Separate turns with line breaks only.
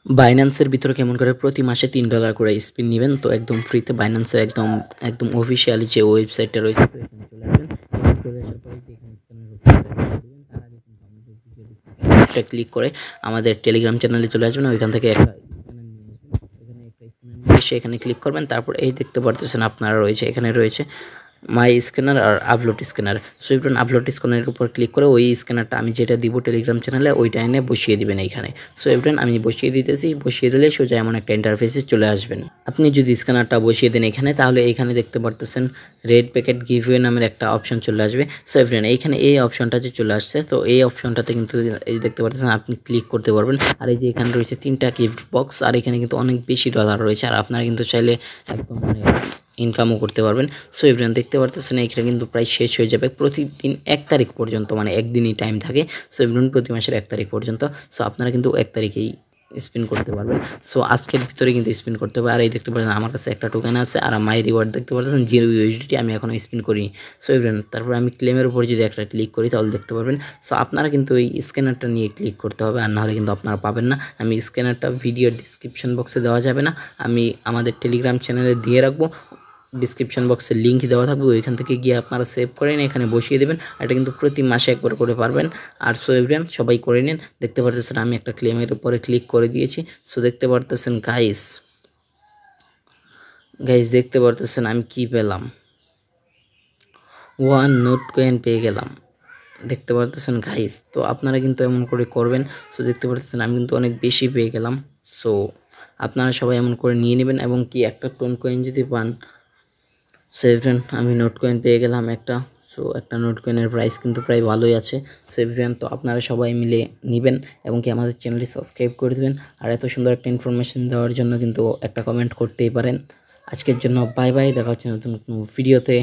বাইন্যান্সের ভিতরে কেমন করে প্রতি মাসে $3 করে স্পিন নেবেন, তো একদম ফ্রিতে বাইন্যান্সের একদম একদম অফিসিয়ালি যে ওয়েবসাইটটা রয়েছে তো এখানে চলে আসবেন। এখানে চলে আসার পরে যে এখানে স্ক্যানের উপরে দিবেন, তার আগে কিন্তু আমাদের ভিডিও ডিসক্রিপশনে ক্লিক করে আমাদের টেলিগ্রাম চ্যানেলে চলে আসবেন। ওইখান থেকে একটা স্ক্যানার নিয়ে আসবেন, এখানে একটা স্ক্যানার নিয়ে এসে এখানে ক্লিক করবেন। তারপর এই দেখতে পারতেছেন আপনারা রয়েছে, এখানে রয়েছে মাই স্ক্যানার আর আপলোড স্ক্যানার। সো এবার আপলোড স্ক্যানারের উপর ক্লিক করে ওই স্ক্যানারটা আমি যেটা দিব টেলিগ্রাম চ্যানেলে ওইটা এনে বসিয়ে দিবেন এইখানে। সো এবার আমি বসিয়ে দিতেছি, বসিয়ে দিলে সোজা এমন একটা ইন্টারফেসে চলে আসবেন। আপনি যদি স্ক্যানারটা বসিয়ে দেন এখানে, তাহলে এইখানে দেখতে পারতেছেন রেড প্যাকেট গিভওয়ে নামের একটা অপশন চলে আসবে। সো এবার এইখানে এই অপশনটা যে চলে আসছে, তো এই অপশনটাতে কিন্তু এই দেখতে পারতেছেন আপনি ক্লিক করতে পারবেন। আর এই যে এখানে রয়েছে 3টা গিফট বক্স, আর এখানে কিন্তু অনেক বেশি ডলার রয়েছে, আর আপনারা কিন্তু চাইলে একদম ইনকামও করতে পারবেন। সো এভরিওয়ান দেখতে পারতেছেন এখানে কিন্তু প্রায় শেষ হয়ে যাবে প্রতিদিন 1 তারিখ পর্যন্ত, মানে একদিনই টাইম থাকে। সো এভরিওয়ান প্রতি মাসের 1 তারিখ পর্যন্ত। সো আপনারা কিন্তু 1 তারিখেই স্পিন করতে পারবেন। সো আজকের ভিতরে কিন্তু স্পিন করতে হবে। আর এই দেখতে পাচ্ছেন আমার কাছে একটা টোকেন আছে, আর মাই রিওয়ার্ড দেখতে পাচ্ছেন 0 USDT, আমি এখনও স্পিন করিনি। সো এভরিওয়ান তারপর আমি ক্লেমের উপর যদি একটা ক্লিক করি তাহলে দেখতে পারবেন। সো আপনারা কিন্তু এই স্ক্যানারটা নিয়ে ক্লিক করতে হবে, আর নাহলে কিন্তু আপনারা পাবেন না। আমি স্ক্যানারটা ভিডিও ডিসক্রিপশন বক্সে দেওয়া যাবে না, আমি আমাদের টেলিগ্রাম চ্যানেলে দিয়ে রাখবো। ডিসক্রিপশন বক্সে লিঙ্ক দেওয়া থাকবে, ওইখান থেকে গিয়ে আপনারা সেভ করে নিন, এখানে বসিয়ে দেবেন। এটা কিন্তু প্রতি মাসে একবার করে পারবেন। আর সো এভরিওয়ান সবাই করে নিন। দেখতে পারতেছেন আমি একটা ক্লেমের উপরে ক্লিক করে দিয়েছি। সো দেখতে পারতেছেন গাইস দেখতে পারতেছেন আমি কি পেলাম, 1 নোট কয়েন পেয়ে গেলাম। দেখতে পারতেছেন গাইস, তো আপনারা কিন্তু এমন করে করবেন। সো দেখতে পারতেছেন আমি কিন্তু অনেক বেশি পেয়ে গেলাম। সো আপনারা সবাই এমন করে নিয়ে নেবেন, এবং কি একটা টোন কয়েন যদি পান। সো এভরিওয়ান আমি নোট কয়েন পেয়ে গেলাম একটা। সো একটা নোট কয়েনের প্রাইস কিন্তু প্রায় ভালোই আছে। সো এভরিওয়ান তো আপনারা সবাই মিলে নেবেন, এবং কি আমাদের চ্যানেলটি সাবস্ক্রাইব করে দেবেন। আর এত সুন্দর একটা ইনফরমেশন দেওয়ার জন্য কিন্তু একটা কমেন্ট করতেই পারেন। আজকের জন্য বাই বাই, দেখা হচ্ছে নতুন ভিডিওতে।